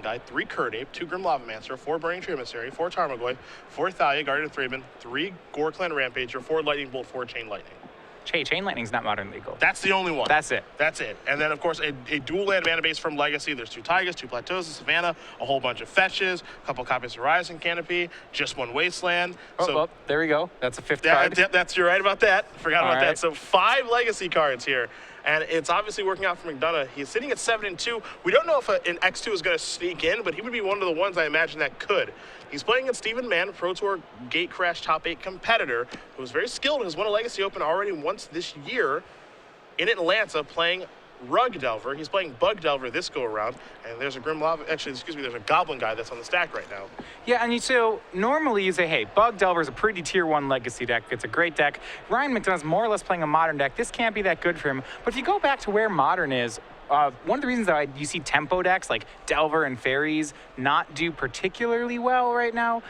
Guide, 3 Curdape, 2 Grim Lavamancer, 4 Burning Tree Emissary, 4 Tarmogoyf, 4 Thalia, Guardian of Thraben, 3 Gore-Clan Rampager, 4 Lightning Bolt, 4 Chain Lightning. Chain Lightning's not modern legal. That's the only one. That's it. That's it. And then, of course, a dual land mana base from Legacy. There's 2 Taigas, 2 Plateaus, a Savannah, a whole bunch of fetches, a couple copies of Horizon Canopy, just 1 Wasteland. Oh, there we go. That's a 5th card. You're right about that. Forgot about right. that. So 5 Legacy cards here. And it's obviously working out for McDonough. He's sitting at 7-2. We don't know if an X2 is going to sneak in, but he would be one of the ones I imagine that could. He's playing against Stephen Mann, Pro Tour Gate Crash top 8 competitor, who is very skilled and has won a Legacy Open already once this year in Atlanta, playing Rug Delver. He's playing Bug Delver this go around, and there's a Grim Lava, actually, excuse me, there's a Goblin Guy that's on the stack right now. Yeah, and so normally you say, hey, Bug Delver is a pretty tier 1 Legacy deck. It's a great deck. Ryan McDonough's more or less playing a Modern deck. This can't be that good for him. But if you go back to where Modern is, one of the reasons that you see tempo decks like Delver and Fairies not do particularly well right now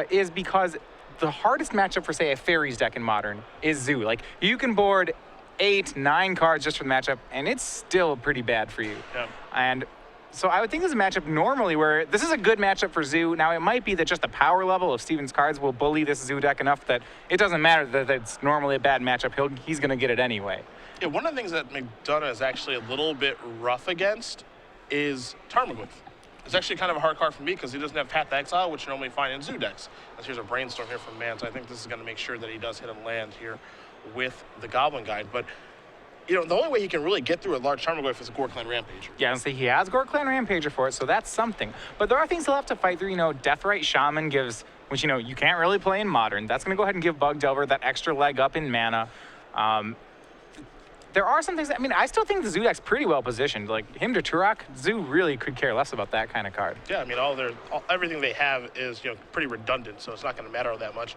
is because the hardest matchup for, say, a Fairies deck in Modern is Zoo. Like, you can board 8, 9 cards just for the matchup, and it's still pretty bad for you. Yeah. And so I would think this is a matchup normally where this is a good matchup for Zoo. Now, it might be that just the power level of Steven's cards will bully this Zoo deck enough that it doesn't matter that it's normally a bad matchup. He's going to get it anyway. Yeah, one of the things that McDonough is actually a little bit rough against is Tarmogoyf. It's actually kind of a hard card for me because he doesn't have Path to Exile, which you normally find in Zoo decks. And here's a Brainstorm here from Mann, so I think this is going to make sure that he does hit a land here with the Goblin Guide. But, you know, the only way he can really get through a large Tarmogoyf is a Gore-Clan Rampager. Yeah, and so he has Gore-Clan Rampager for it, so that's something. But there are things he'll have to fight through. You know, Deathrite Shaman gives, which, you know, you can't really play in Modern. That's going to go ahead and give Bug Delver that extra leg up in mana. There are some things that, I mean, I still think the Zoo deck's pretty well positioned. Like, him to Turok, Zoo really could care less about that kind of card. Yeah, I mean, everything they have is, you know, pretty redundant, so it's not going to matter all that much.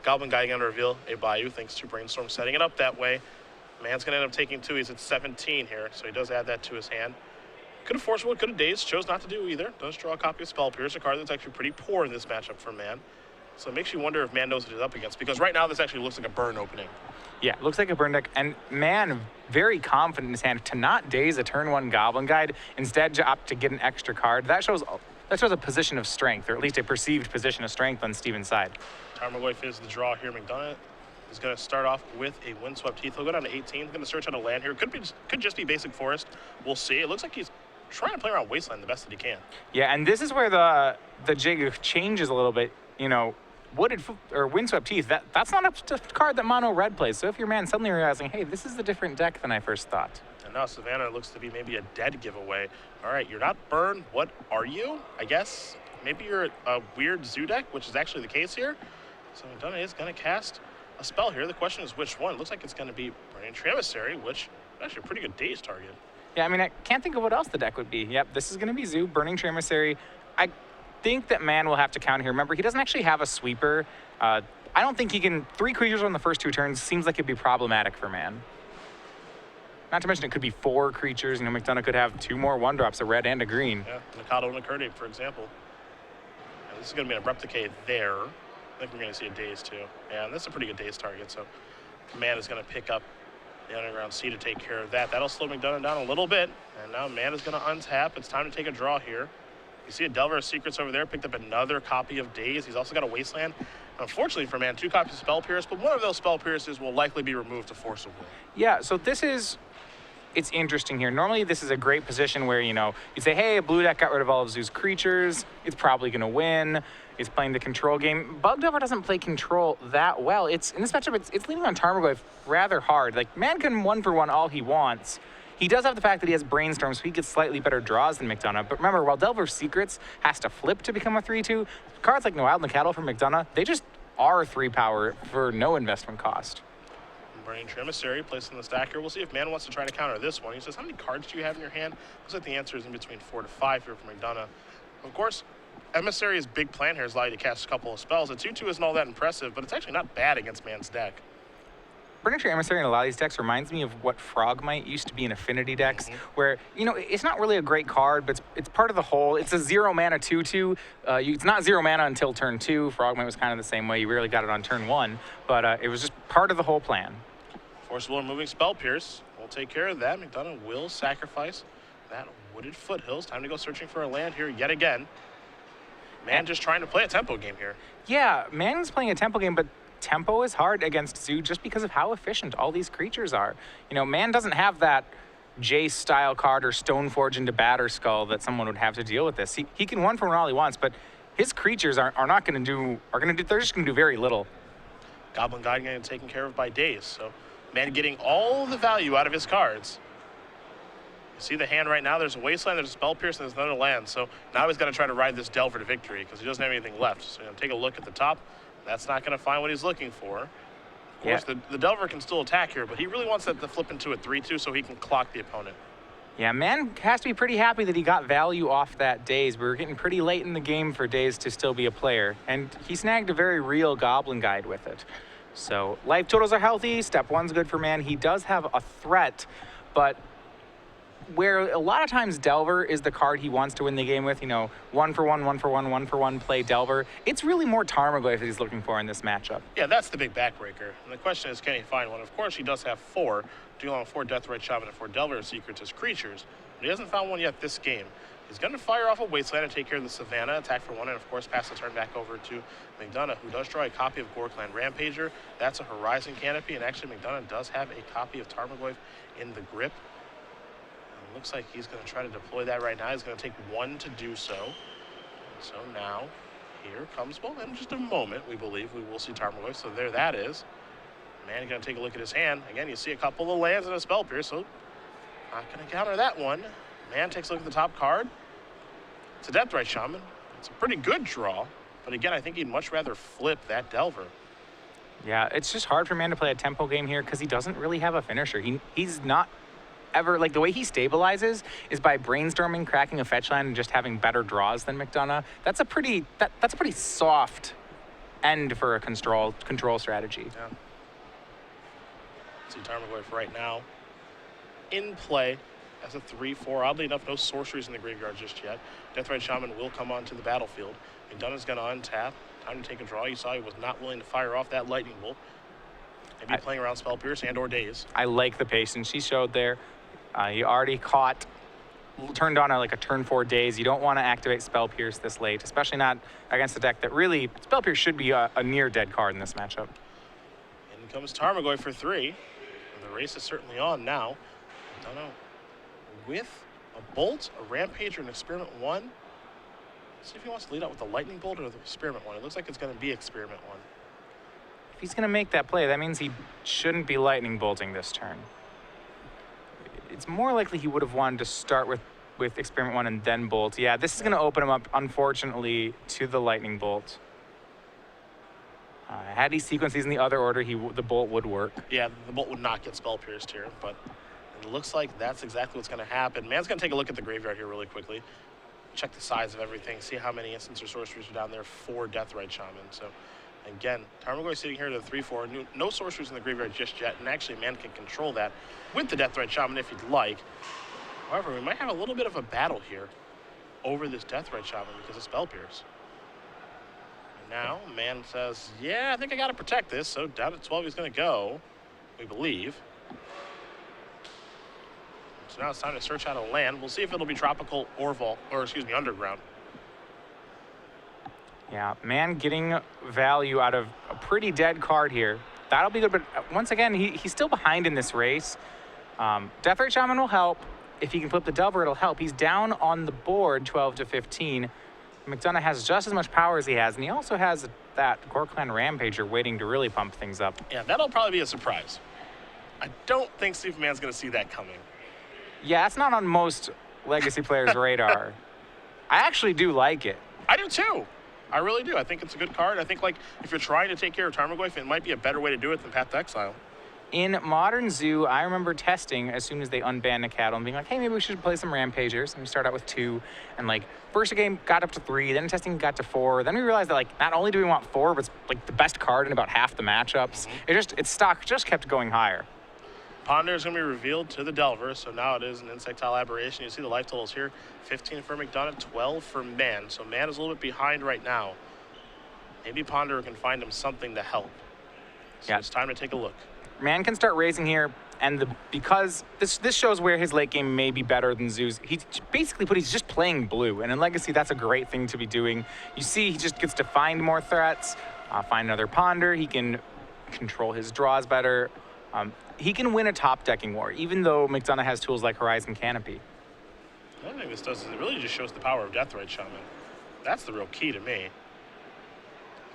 Goblin Guy going to reveal a Bayou thanks to Brainstorm setting it up that way. Mann's going to end up taking 2. He's at 17 here, so he does add that to his hand. Could have Force Will, could have Dazed, chose not to do either. Does draw a copy of Spell Pierce, a card that's actually pretty poor in this matchup for Mann. So it makes you wonder if Mann knows what he's up against, because right now this actually looks like a burn opening. Yeah, it looks like a burn deck, and Mann very confident in his hand to not daze a turn 1 Goblin Guide, instead to opt to get an extra card. That shows a position of strength, or at least a perceived position of strength on Steven's side. Tarmogoyf is the draw here. McDonough is going to start off with a Windswept Heath. He'll go down to 18. He's going to search out a land here. Could just be basic forest. We'll see. It looks like he's trying to play around Wasteland the best that he can. Yeah, and this is where the jig changes a little bit. You know, Windswept Heath, that's not a card that mono red plays. So if your man suddenly realizing, hey, this is a different deck than I first thought. And now Savannah looks to be maybe a dead giveaway. All right, you're not burned. What are you? I guess maybe you're a weird Zoo deck, which is actually the case here. So McDonough is going to cast a spell here. The question is which one. It looks like it's going to be Burning Tree Emissary, which is actually a pretty good Daze target. Yeah, I mean, I can't think of what else the deck would be. Yep, this is going to be Zoo, Burning Tree Emissary. I think that Mann will have to counter here. Remember, he doesn't actually have a sweeper. I don't think he can... 3 creatures on the first 2 turns seems like it'd be problematic for Mann. Not to mention it could be 4 creatures. You know, McDonough could have 2 more 1-drops, a red and a green. Yeah, Mikado and a Curdape, for example. And this is going to be a Replicate there. I think we're going to see a Daze too. Yeah, and that's a pretty good Daze target, so Mann is going to pick up the Underground Sea to take care of that. That'll slow McDonough down a little bit, and now Mann is going to untap. It's time to take a draw here. You see a Delver of Secrets over there, picked up another copy of Daze. He's also got a Wasteland. Unfortunately for Mann, 2 copies of Spell Pierce, but one of those Spell Pierces will likely be removed to Force of Will. Yeah, so it's interesting here. Normally, this is a great position where, you know, you say, hey, a blue deck got rid of all of Zoo's creatures. It's probably going to win. It's playing the control game. Bug Delver doesn't play control that well. In this matchup, it's leaning on Tarmogoyf rather hard. Like, Mann can 1-for-1 all he wants. He does have the fact that he has Brainstorm, so he gets slightly better draws than McDonough. But remember, while Delver of Secrets has to flip to become a 3-2, cards like Wild and Cattle from McDonough, they just are 3 power for no investment cost. Burning Tree Emissary placed in the stack here. We'll see if Mann wants to try to counter this one. He says, how many cards do you have in your hand? Looks like the answer is in between 4 to 5 here for McDonough. Of course, Emissary's big plan here is allow you to cast a couple of spells. A 2-2 isn't all that impressive, but it's actually not bad against Mann's deck. Burning Tree Emissary in a lot of these decks reminds me of what Frogmite used to be in Affinity decks, where, you know, it's not really a great card, but it's part of the whole. It's a 0 mana 2-2. It's not 0 mana until turn 2. Frogmite was kind of the same way. You rarely got it on turn 1, but it was just part of the whole plan. Forcible removing Spell Pierce. We'll take care of that. McDonough will sacrifice that Wooded foothills. Time to go searching for a land here yet again. Man just trying to play a tempo game here. Yeah, Mann's playing a tempo game, but tempo is hard against Zoo just because of how efficient all these creatures are. You know, Mann doesn't have that Jace-style card or Stoneforge into Batterskull that someone would have to deal with this. He can 1 for 1 all he wants, but his creatures are not going to do, they're just going to do very little. Goblin Guide getting taken care of by Daze. So Man getting all the value out of his cards. You see the hand right now, there's a Wasteland, there's a Spell Pierce, and there's another land. So now he's got to try to ride this Delver to victory because he doesn't have anything left. So take a look at the top. That's not going to find what he's looking for. Of course, the Delver can still attack here, but he really wants that to flip into a 3-2 so he can clock the opponent. Yeah, Mann has to be pretty happy that he got value off that Daze. We were getting pretty late in the game for Daze to still be a player, and he snagged a very real Goblin Guide with it. So life totals are healthy. Step 1's good for Mann. He does have a threat, but where a lot of times Delver is the card he wants to win the game with, you know, 1 for 1, 1 for 1, 1 for 1 play Delver. It's really more Tarmogoyf that he's looking for in this matchup. Yeah, that's the big backbreaker. And the question is, can he find one? Of course, he does have 4, dealing on 4 Deathrite Shaman and 4 Delver Secrets as creatures, but he hasn't found one yet this game. He's going to fire off a Wasteland and take care of the Savannah, attack for 1, and of course pass the turn back over to McDonough, who does draw a copy of Gorkland Rampager. That's a Horizon Canopy, and actually McDonough does have a copy of Tarmogoyf in the grip. Looks like he's going to try to deploy that right now. He's going to take 1 to do so. So now, here comes, well, in just a moment, we believe we will see Tarmogoyf. So there that is. Man, going to take a look at his hand. Again, you see a couple of lands and a Spell Pierce, so not going to counter that one. Man takes a look at the top card. It's a Deathrite Shaman. It's a pretty good draw. But again, I think he'd much rather flip that Delver. Yeah, it's just hard for Mann to play a tempo game here because he doesn't really have a finisher. He's not ever, like, the way he stabilizes is by brainstorming, cracking a fetch land, and just having better draws than McDonough. That's a pretty soft end for a control strategy. Yeah. See Tarmogoyf right now in play as a 3-4. Oddly enough, no sorceries in the graveyard just yet. Deathrite Shaman will come onto the battlefield. McDonough's going to untap. Time to take a draw. You saw he was not willing to fire off that Lightning Bolt. Maybe playing around Spell Pierce and or Daze. I like the patience he showed there. He already turned on a turn 4 Daze. You don't want to activate Spell Pierce this late, especially not against a deck that really, Spell Pierce should be a near dead card in this matchup. In comes Tarmogoyf for 3. The race is certainly on now. I don't know. With a Bolt, a Rampager, and Experiment 1. Let's see if he wants to lead out with the Lightning Bolt or the Experiment 1. It looks like it's going to be Experiment 1. If he's going to make that play, that means he shouldn't be Lightning Bolting this turn. It's more likely he would have wanted to start with Experiment 1 and then Bolt. Yeah, this is going to open him up, unfortunately, to the Lightning Bolt. Had he sequenced these in the other order, the Bolt would work. Yeah, the Bolt would not get Spell Pierced here, but it looks like that's exactly what's going to happen. Man's going to take a look at the graveyard here really quickly. Check the size of everything, see how many instants or sorceries are down there for Deathrite Shaman. So again, Tarmogoyf sitting here at a 3-4. No sorceries in the graveyard just yet, and actually Man can control that with the Deathrite Shaman if he'd like. However, we might have a little bit of a battle here over this Deathrite Shaman because of Spell Pierce. And now, Man says, yeah, I think I got to protect this, so down at 12 he's going to go, we believe. So now it's time to search out a land. We'll see if it'll be tropical or underground. Yeah, Man getting value out of a pretty dead card here. That'll be good, but once again, he's still behind in this race. Deathrite Shaman will help. If he can flip the Delver, it'll help. He's down on the board 12 to 15. McDonough has just as much power as he has, and he also has that Gorkland Rampager waiting to really pump things up. Yeah, that'll probably be a surprise. I don't think Superman's going to see that coming. Yeah, that's not on most Legacy players' radar. I actually do like it. I do too. I really do. I think it's a good card. I think, like, if you're trying to take care of Tarmogoyf, it might be a better way to do it than Path to Exile. In Modern Zoo, I remember testing as soon as they unbanned a cattle and being like, hey, maybe we should play some Rampagers. And we start out with 2. And, like, first game got up to 3. Then testing got to 4. Then we realized that, like, not only do we want 4, but it's, like, the best card in about half the matchups. Its stock just kept going higher. Ponder is going to be revealed to the Delver, so now it is an Insectile Aberration. You see the life totals here, 15 for McDonough, 12 for Man. So Man is a little bit behind right now. Maybe Ponder can find him something to help. So yeah. It's time to take a look. Man can start raising here. Because this shows where his late game may be better than Zoo's. He's just playing blue, and in Legacy that's a great thing to be doing. You see, he just gets to find more threats, find another ponder. He can control his draws better. He can win a top decking war, even though McDonough has tools like Horizon Canopy. The only thing this does is it really just shows the power of Deathrite Shaman. That's the real key to me.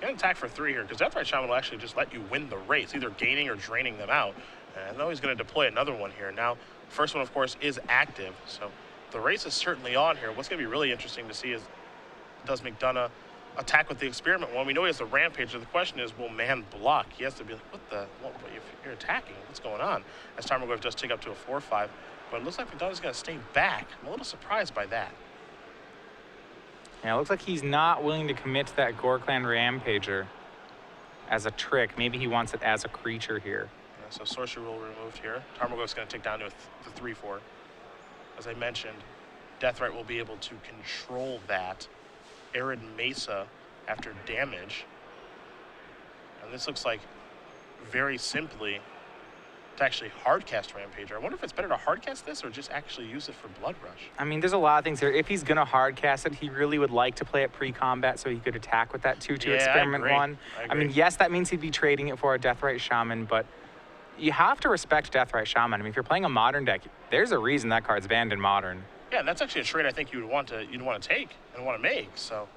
You can attack for 3 here, because Deathrite Shaman will actually just let you win the race, either gaining or draining them out. And I know he's going to deploy another one here. Now, the first one, of course, is active, so the race is certainly on here. What's going to be really interesting to see is, does McDonough attack with the experiment one? We know he has the Rampager. The question is, will Mann block? He has to be like, what if you're attacking? What's going on? As Tarmogoyf does take up to a 4-5. But it looks like McDonough's going to stay back. I'm a little surprised by that. Yeah, it looks like he's not willing to commit to that Gorkland Rampager as a trick. Maybe he wants it as a creature here. Yeah, so Sorcery Rule removed here. Tarmogoyf's going to take down to the 3-4. As I mentioned, Deathrite will be able to control that. Arid Mesa after damage. And this looks like, very simply, to actually hardcast Rampager. I wonder if it's better to hardcast this or just actually use it for Blood Rush. I mean, there's a lot of things here. If he's going to hardcast it, he really would like to play it pre-combat so he could attack with that 2-2 experiment one. I mean, yes, that means he'd be trading it for a Deathrite Shaman, but you have to respect Deathrite Shaman. I mean, if you're playing a Modern deck, there's a reason that card's banned in Modern. Yeah, and that's actually a trade I think you'd want to take and want to make. So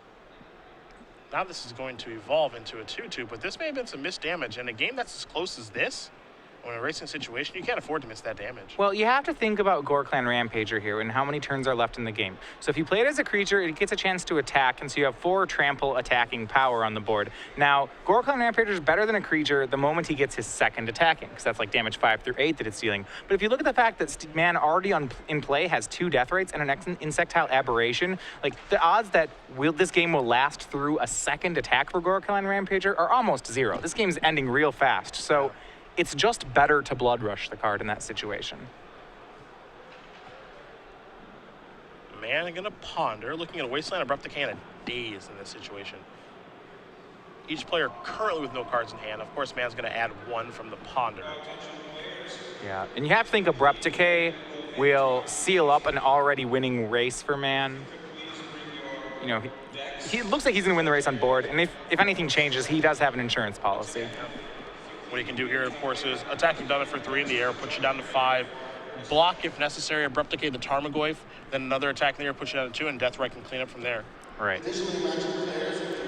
now this is going to evolve into a 2-2, but this may have been some missed damage. In a game that's as close as this, when in a racing situation, you can't afford to miss that damage. Well, you have to think about Gorkland Rampager here and how many turns are left in the game. So if you play it as a creature, it gets a chance to attack, and so you have 4 trample attacking power on the board. Now, Gorkland Rampager is better than a creature the moment he gets his second attacking, because that's like damage 5 through 8 that it's dealing. But if you look at the fact that Mann already in play has 2 Deathrites and an Insectile Aberration, like the odds that this game will last through a second attack for Gorkland Rampager are almost 0. This game's ending real fast, so it's just better to Blood Rush the card in that situation. Mann gonna ponder, looking at a Wasteland Abrupt Decay and a Daze in this situation. Each player currently with no cards in hand. Of course, Mann's gonna add 1 from the ponder. Yeah, and you have to think Abrupt Decay will seal up an already winning race for Mann. You know, he looks like he's gonna win the race on board, and if anything changes, he does have an insurance policy. What he can do here, of course, is attack McDonough for 3 in the air, put you down to 5, block if necessary, Abrupt Decay the Tarmogoyf, then another attack in the air, put you down to 2, and Deathrite can clean up from there. Right.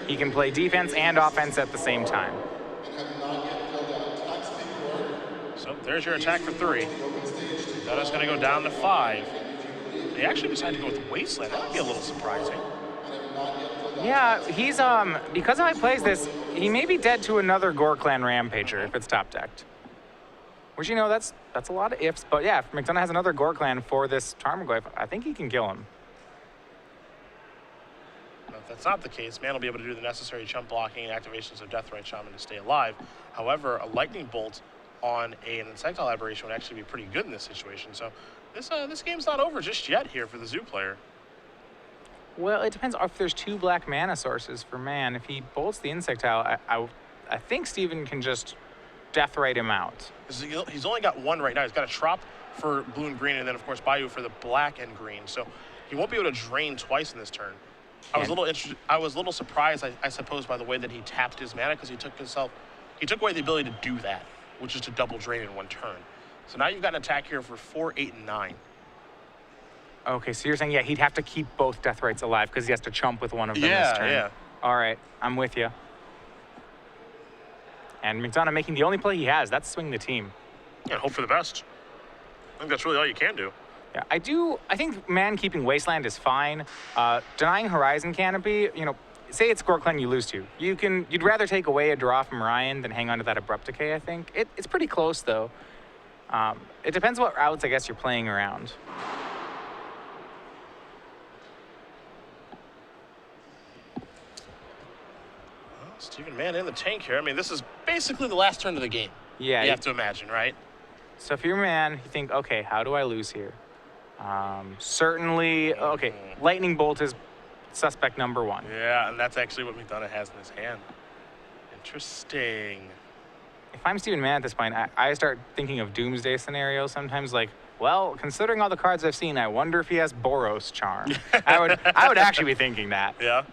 He can play defense and offense at the same time. So there's your attack for 3. Donna's going to go down to 5. They actually decided to go with Wasteland. That would be a little surprising. Yeah, he's, because how he plays this, he may be dead to another Gorkland Rampager if it's top decked. Which, you know, that's a lot of ifs, but yeah, if McDonough has another Gorkland for this Tarmogoyf, I think he can kill him. Now, if that's not the case, Mann will be able to do the necessary chump blocking and activations of Deathrite Shaman to stay alive. However, a Lightning Bolt on an Insectile Aberration would actually be pretty good in this situation. So this game's not over just yet here for the Zoo player. Well, it depends if there's 2 black mana sources for Mann. If he bolts the Insectile, I think Steven can just Deathrite him out. He's only got 1 right now. He's got a Trop for blue and green, and then, of course, Bayou for the black and green. So he won't be able to drain twice in this turn. I was a little surprised, I suppose, by the way that he tapped his mana, because he took away the ability to do that, which is to double drain in 1 turn. So now you've got an attack here for 4, 8, and 9. Okay, so you're saying, yeah, he'd have to keep both Deathrites alive because he has to chump with one of them this turn. Yeah. All right, I'm with you. And McDonough making the only play he has, that's swing the team. Yeah, hope for the best. I think that's really all you can do. Yeah, I think Mann keeping Wasteland is fine. Denying Horizon Canopy, you know, say it's Gorkland you lose to. You'd rather take away a draw from Ryan than hang on to that Abrupt Decay, I think. It's pretty close, though. It depends what routes, I guess, you're playing around. Steven Mann in the tank here. I mean, this is basically the last turn of the game. Yeah. You have to imagine, right? So if you're Mann, you think, okay, how do I lose here? Certainly, okay, Lightning Bolt is suspect number 1. Yeah, and that's actually what McDonough has in his hand. Interesting. If I'm Steven Mann at this point, I start thinking of doomsday scenarios sometimes, like, well, considering all the cards I've seen, I wonder if he has Boros Charm. I would actually be thinking that. Yeah.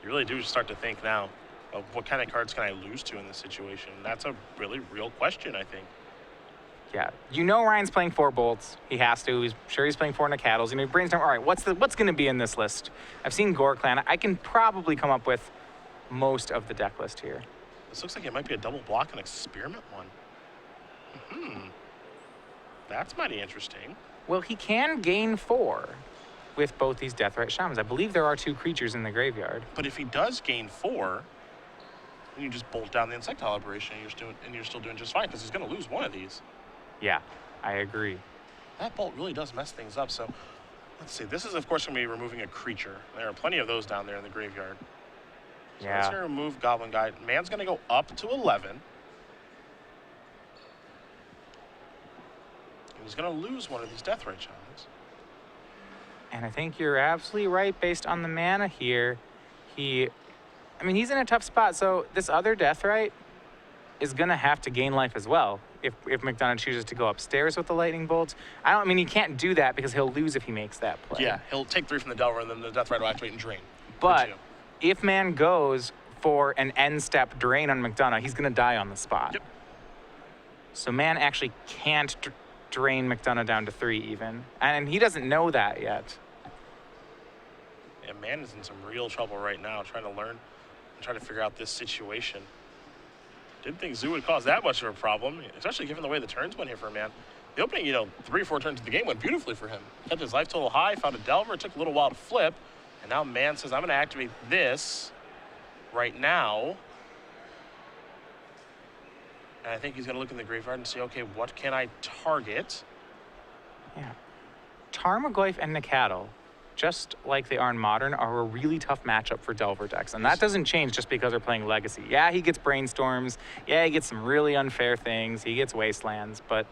You really do start to think now of what kind of cards can I lose to in this situation. That's a really real question, I think. Yeah, you know Ryan's playing 4 bolts. He has to. He's sure he's playing 4 Nacatls. You know, brainstorm. All right, what's going to be in this list? I've seen Gore Clan. I can probably come up with most of the deck list here. This looks like it might be a double block and experiment one. That's mighty interesting. Well, he can gain 4 with both these Deathrite Shamans. I believe there are 2 creatures in the graveyard. But if he does gain 4, then you just bolt down the Insectile Aberration and you're still doing just fine because he's going to lose one of these. Yeah, I agree. That bolt really does mess things up. So let's see. This is, of course, going to be removing a creature. There are plenty of those down there in the graveyard. So Yeah. let's going to remove Goblin Guide. Man's going to go up to 11. He's going to lose one of these Deathrite Shamans. And I think you're absolutely right based on the mana here. He's in a tough spot. So this other Deathrite is going to have to gain life as well if McDonough chooses to go upstairs with the Lightning Bolts. He can't do that because he'll lose if he makes that play. Yeah, he'll take 3 from the Delver, and then the Deathrite will activate and drain. But if Mann goes for an end-step drain on McDonough, he's going to die on the spot. Yep. So Mann actually can't drain McDonough down to 3 even. And he doesn't know that yet. Yeah, Mann is in some real trouble right now, trying to learn and trying to figure out this situation. Didn't think Zoo would cause that much of a problem, especially given the way the turns went here for Mann. The opening, 3 or 4 turns of the game went beautifully for him. Kept his life total high, found a Delver, took a little while to flip, and now Mann says, I'm going to activate this right now. And I think he's going to look in the graveyard and see, okay, what can I target? Yeah. Tarmogoyf and Nacatl, just like they are in Modern, are a really tough matchup for Delver decks. And that doesn't change just because they're playing Legacy. Yeah, he gets Brainstorms. Yeah, he gets some really unfair things. He gets Wastelands. But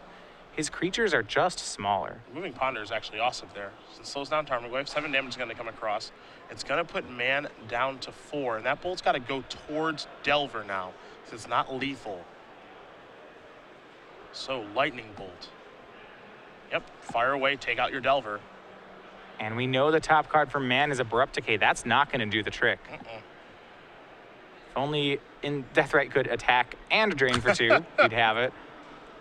his creatures are just smaller. Moving Ponder is actually awesome there. So it slows down Tarmogoyf. 7 damage is going to come across. It's going to put Mann down to 4. And that bolt's got to go towards Delver now, because it's not lethal. So, Lightning Bolt. Yep, fire away, take out your Delver. And we know the top card for Mann is Abrupt Decay. That's not going to do the trick. If only Deathrite could attack and drain for 2, he'd have it.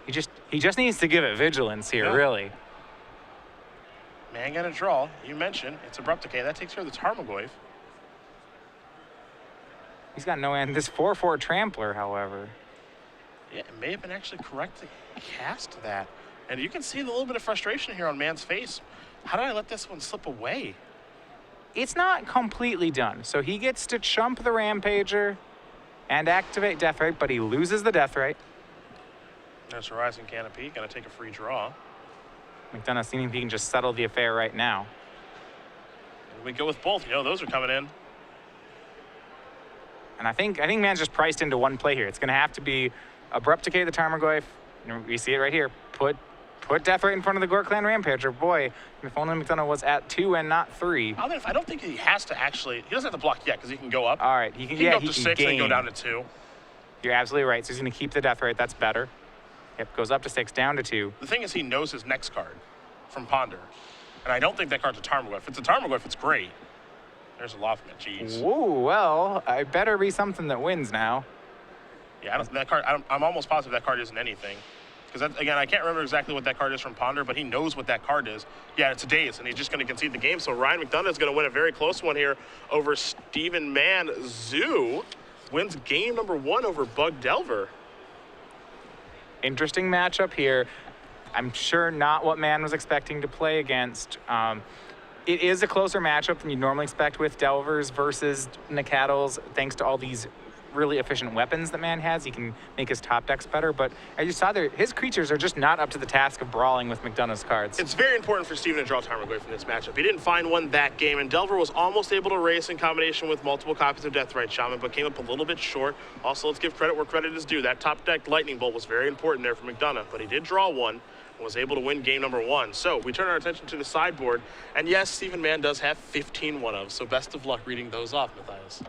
He just needs to give it Vigilance here, really. Mann gonna draw. You mentioned it's Abrupt Decay. That takes care of the Tarmogoyf. He's got no end. This 4/4 Trampler, however. Yeah, it may have been actually correct to cast that. And you can see the little bit of frustration here on Mann's face. How did I let this one slip away? It's not completely done. So he gets to chump the Rampager and activate Deathrite, but he loses the Deathrite. There's Horizon Canopy, gonna take a free draw. McDonough seeing if he can just settle the affair right now. And we go with both, those are coming in. And I think Mann's just priced into one play here. It's gonna have to be Abrupt Decay the Tarmogoyf. We see it right here. Put Deathrite in front of the Gore Clan Rampager. Boy, if only McDonough was at 2 and not 3. I don't think he has to actually, he doesn't have to block yet because he can go up. All right, he can go up to 6 gain. and go down to 2. You're absolutely right. So he's gonna keep the Deathrite. That's better. Yep, goes up to 6, down to 2. The thing is he knows his next card from Ponder. And I don't think that card's a Tarmogoyf. If it's a Tarmogoyf, it's great. There's a Loftman, jeez. Whoa, well, I better be something that wins now. Yeah, I'm almost positive that card isn't anything. Because, again, I can't remember exactly what that card is from Ponder, but he knows what that card is. Yeah, it's a Daze, and he's just going to concede the game. So Ryan McDonough is going to win a very close one here over Steven Mann. Zoo wins game number 1 over Bug Delver. Interesting matchup here. I'm sure not what Mann was expecting to play against. It is a closer matchup than you'd normally expect with Delvers versus Nacatls, thanks to all these really efficient weapons that Mann has. He can make his top decks better, but as you saw there, his creatures are just not up to the task of brawling with McDonough's cards. It's very important for Steven to draw Tarmogoyf in this matchup. He didn't find one that game, and Delver was almost able to race in combination with multiple copies of Deathrite Shaman, but came up a little bit short. Also, let's give credit where credit is due. That top deck Lightning Bolt was very important there for McDonough, but he did draw one and was able to win game number 1. So we turn our attention to the sideboard, and yes, Steven Mann does have 15 one-ofs, so best of luck reading those off, Matthias.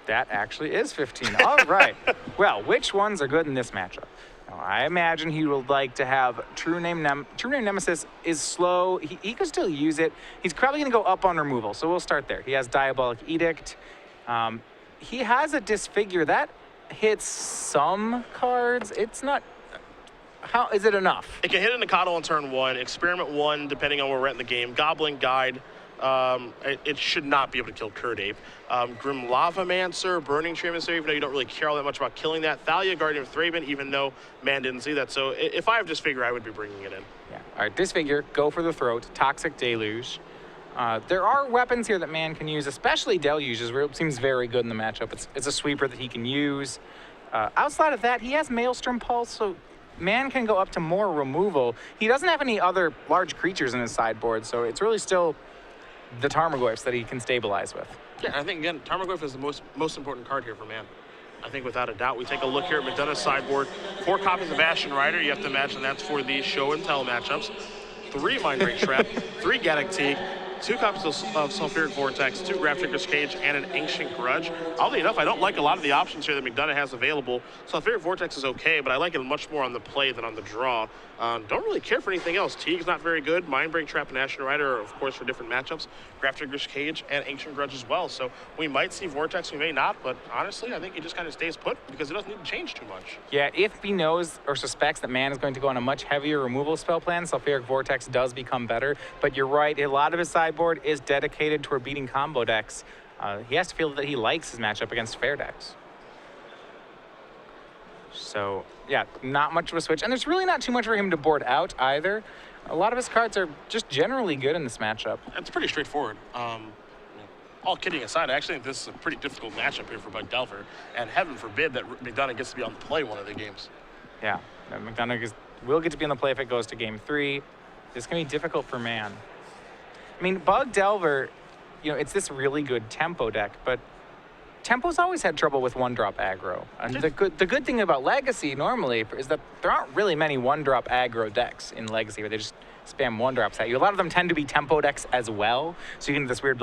That actually is 15. All right. Well, which ones are good in this matchup? Now, I imagine he would like to have True Name Nemesis is slow. He could still use it. He's probably going to go up on removal, so we'll start there. He has Diabolic Edict. He has a Disfigure. That hits some cards. It's not... How is it enough? It can hit into Coddle on turn 1, Experiment 1, depending on where we're at in the game, Goblin Guide. It should not be able to kill Kurdape. Grim Lavamancer, Burning Tree Emissary, even though you don't really care all that much about killing that. Thalia, Guardian of Thraben, even though Mann didn't see that. So if I have Disfigure, I would be bringing it in. Yeah. All right, Disfigure, go for the throat. Toxic Deluge. There are weapons here that Mann can use, especially Deluge. It seems very good in the matchup. It's a sweeper that he can use. Outside of that, he has Maelstrom Pulse, so Mann can go up to more removal. He doesn't have any other large creatures in his sideboard, so it's really still the Tarmogoyfs that he can stabilize with. Yeah, I think, again, Tarmogoyf is the most important card here for Mann. I think without a doubt. We take a look here at McDonough's sideboard. 4 copies of Ashen Rider. You have to imagine that's for the show and tell matchups. 3 Mindbreak Trap, 3 Gaddock Teague, 2 copies of Sulfuric Vortex, 2 Grafdigger's Cage, and an Ancient Grudge. Oddly enough, I don't like a lot of the options here that McDonough has available. Sulfuric Vortex is okay, but I like it much more on the play than on the draw. Don't really care for anything else. Teague's not very good. Mindbreak Trap and Ashen Rider are, of course, for different matchups. Grafdigger's Cage and Ancient Grudge as well. So we might see Vortex, we may not, but honestly, I think he just kind of stays put because it doesn't need to change too much. Yeah, if he knows or suspects that Mann is going to go on a much heavier removal spell plan, Sulfuric Vortex does become better. But you're right, a lot of his sideboard is dedicated toward beating combo decks. He has to feel that he likes his matchup against fair decks. So, yeah, not much of a switch. And there's really not too much for him to board out either. A lot of his cards are just generally good in this matchup. It's pretty straightforward. All kidding aside, I actually think this is a pretty difficult matchup here for Bug Delver. And heaven forbid that McDonough gets to be on the play one of the games. Yeah, McDonough will get to be on the play if it goes to game 3. This can be difficult for Mann. I mean, Bug Delver, it's this really good tempo deck, but Tempo's always had trouble with one-drop aggro. And the good thing about Legacy normally is that there aren't really many one-drop aggro decks in Legacy where they just spam one-drops at you. A lot of them tend to be tempo decks as well. So you can get this weird,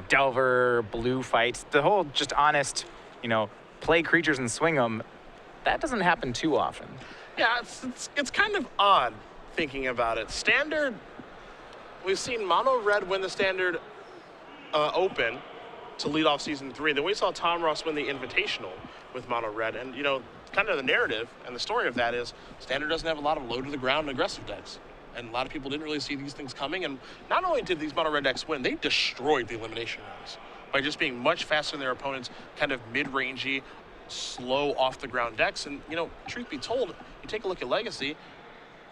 Delver, blue fight. The whole just honest, play creatures and swing them, that doesn't happen too often. Yeah, it's kind of odd thinking about it. Standard, we've seen Mono Red win the Standard Open to lead off Season 3. Then we saw Tom Ross win the Invitational with Mono Red. And, kind of the narrative and the story of that is Standard doesn't have a lot of low-to-the-ground aggressive decks. And a lot of people didn't really see these things coming. And not only did these Mono Red decks win, they destroyed the elimination rounds by just being much faster than their opponents, kind of mid-rangey, slow, off-the-ground decks. And, truth be told, you take a look at Legacy,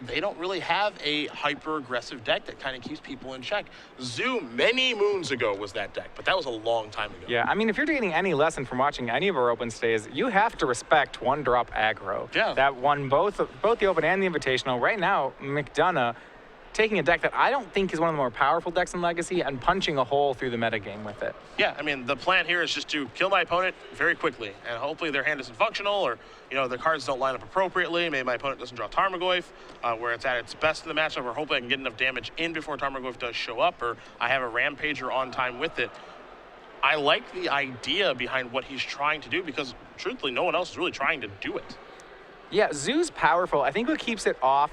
they don't really have a hyper-aggressive deck that kind of keeps people in check. Zoo many moons ago was that deck, but that was a long time ago. Yeah, I mean, if you're getting any lesson from watching any of our Open stays, you have to respect one-drop aggro. Yeah. That won both the Open and the Invitational. Right now, McDonough taking a deck that I don't think is one of the more powerful decks in Legacy and punching a hole through the metagame with it. Yeah, I mean, the plan here is just to kill my opponent very quickly, and hopefully their hand isn't functional, or, their cards don't line up appropriately. Maybe my opponent doesn't draw Tarmogoyf, where it's at its best in the matchup, or hopefully I can get enough damage in before Tarmogoyf does show up, or I have a Rampager on time with it. I like the idea behind what he's trying to do, because truthfully, no one else is really trying to do it. Yeah, Zoo's powerful. I think what keeps it off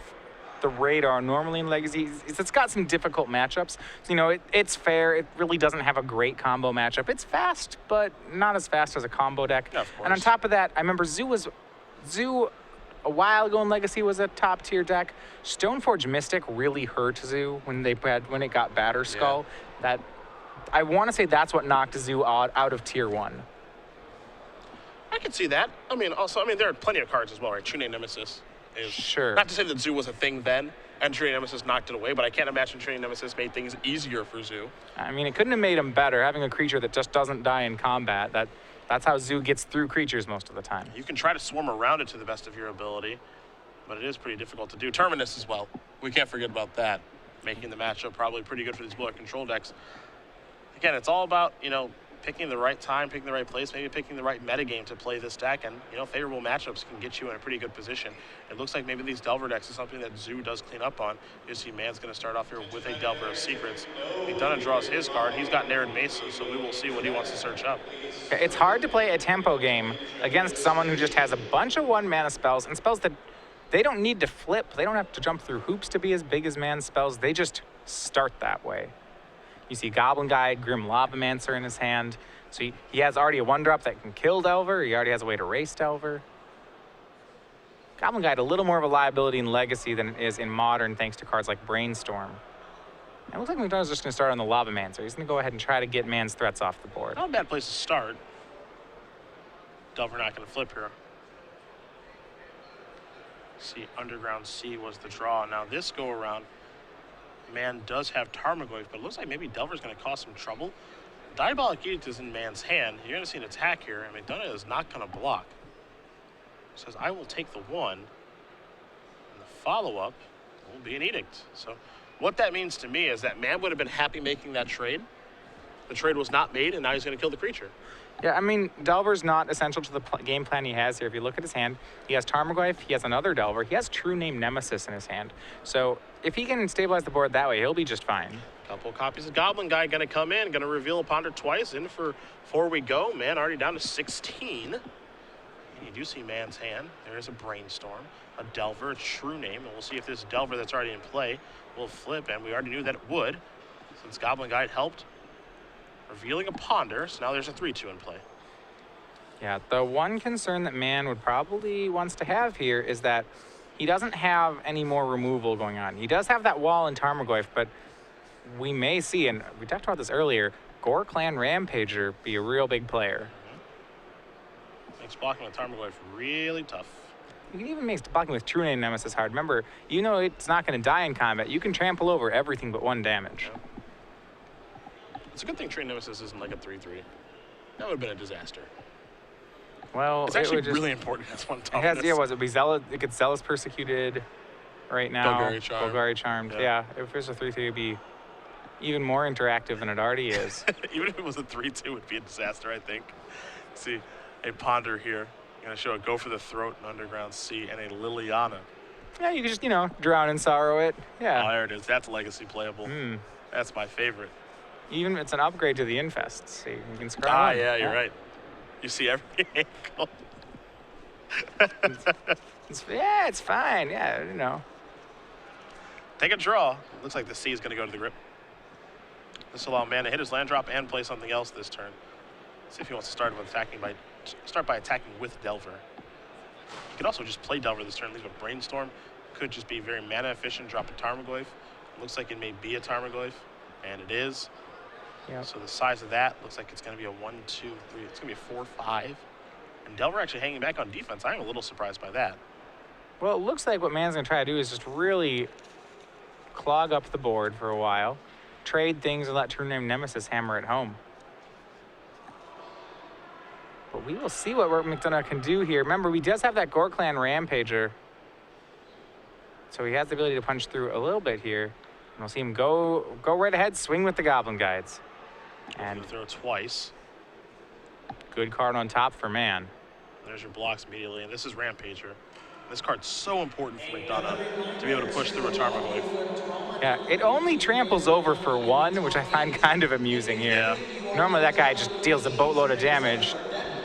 the radar normally in Legacy is it's got some difficult matchups. So, it's fair. It really doesn't have a great combo matchup. It's fast, but not as fast as a combo deck. Yeah, of course. And on top of that, I remember Zoo a while ago in Legacy was a top tier deck. Stoneforge Mystic really hurt Zoo when it got Batter Skull. Yeah. I want to say that's what knocked Zoo out of tier 1. I can see that. There are plenty of cards as well, right? True Name Nemesis. Sure. Not to say that Zoo was a thing then, and True Name Nemesis knocked it away, but I can't imagine True Name Nemesis made things easier for Zoo. It couldn't have made him better, having a creature that just doesn't die in combat. That's how Zoo gets through creatures most of the time. You can try to swarm around it to the best of your ability, but it is pretty difficult to do. Terminus as well. We can't forget about that, making the matchup probably pretty good for these blue control decks. Again, it's all about, picking the right time, picking the right place, maybe picking the right metagame to play this deck, and favorable matchups can get you in a pretty good position. It looks like maybe these Delver decks is something that Zoo does clean up on. You see Mann's going to start off here with a Delver of Secrets. McDonough draws his card. He's got Narid Mesa, so we will see what he wants to search up. It's hard to play a tempo game against someone who just has a bunch of 1-mana spells and spells that they don't need to flip. They don't have to jump through hoops to be as big as Mann's spells. They just start that way. You see Goblin Guide, Grim Lavamancer in his hand. So he has already a 1-drop that can kill Delver. He already has a way to race Delver. Goblin Guide, a little more of a liability in Legacy than it is in Modern, thanks to cards like Brainstorm. And it looks like McDonough's just going to start on the Lavamancer. He's going to go ahead and try to get Mann's threats off the board. Not a bad place to start. Delver not going to flip here. See, Underground Sea was the draw. Now this go around, Mann does have Tarmogoyf, but it looks like maybe Delver's going to cause some trouble. Diabolic Edict is in Mann's hand. You're going to see an attack here, and McDonough is not going to block. Says, I will take the 1, and the follow-up will be an Edict. So what that means to me is that Mann would have been happy making that trade. The trade was not made, and now he's going to kill the creature. Yeah, I mean, Delver's not essential to the game plan he has here. If you look at his hand, he has Tarmogoyf, he has another Delver, he has True Name Nemesis in his hand. So if he can stabilize the board that way, he'll be just fine. Couple copies of Goblin Guy going to come in, going to reveal a Ponder twice. In for 4 we go. Mann already down to 16. And you do see Mann's hand. There is a Brainstorm, a Delver, a True Name, and we'll see if this Delver that's already in play will flip, and we already knew that it would, since Goblin Guide helped. Revealing a Ponder, so now there's a 3-2 in play. Yeah, the one concern that Mann would probably wants to have here is that he doesn't have any more removal going on. He does have that wall in Tarmogoyf, but we may see, and we talked about this earlier, Gore Clan Rampager be a real big player. Makes blocking with Tarmogoyf really tough. You can even make blocking with True Name Nemesis hard. Remember, you know it's not going to die in combat. You can trample over everything but 1 damage. Yeah. It's a good thing True Name Nemesis isn't like a 3-3. That would have been a disaster. Well, it's actually really important as 1 toughness. Yeah, was it be Zealous? It gets Zealous Persecuted right now. Golgari Charmed. Yeah, if it was a 3-3, it'd be even more interactive than it already is. Even if it was a 3-2, it would be a disaster, I think. See, a Ponder here. Going to show a Go for the Throat, an Underground Sea, and a Liliana. Yeah, you can just, drown in sorrow it. Yeah. Oh, there it is. That's legacy playable. That's my favorite. Even it's an upgrade to the Infest. See, you can scroll. Yeah, you're right. You see every angle. It's fine. Yeah, Take a draw. Looks like the Sea is going to go to the grip. This will allow Mann to hit his land drop and play something else this turn. See if he wants to start by attacking with Delver. He could also just play Delver this turn, leave a Brainstorm. Could just be very mana efficient, drop a Tarmogoyf. Looks like it may be a Tarmogoyf, and it is. Yeah. So the size of that looks like it's going to be a 1, 2, 3. It's going to be a 4, 5. And Delver actually hanging back on defense. I'm a little surprised by that. Well, it looks like what Mann's going to try to do is just really clog up the board for a while, trade things, and let True Name Nemesis hammer it home. But we will see what McDonough can do here. Remember, he does have that Gore Clan Rampager, so he has the ability to punch through a little bit here. And we'll see him go right ahead, swing with the Goblin Guides. And throw twice. Good card on top for Mann. There's your blocks immediately, and this is Rampager. This card's so important for McDonough to be able to push through a Tarmogoyf. Yeah, it only tramples over for 1, which I find kind of amusing here. Yeah. Normally that guy just deals a boatload of damage.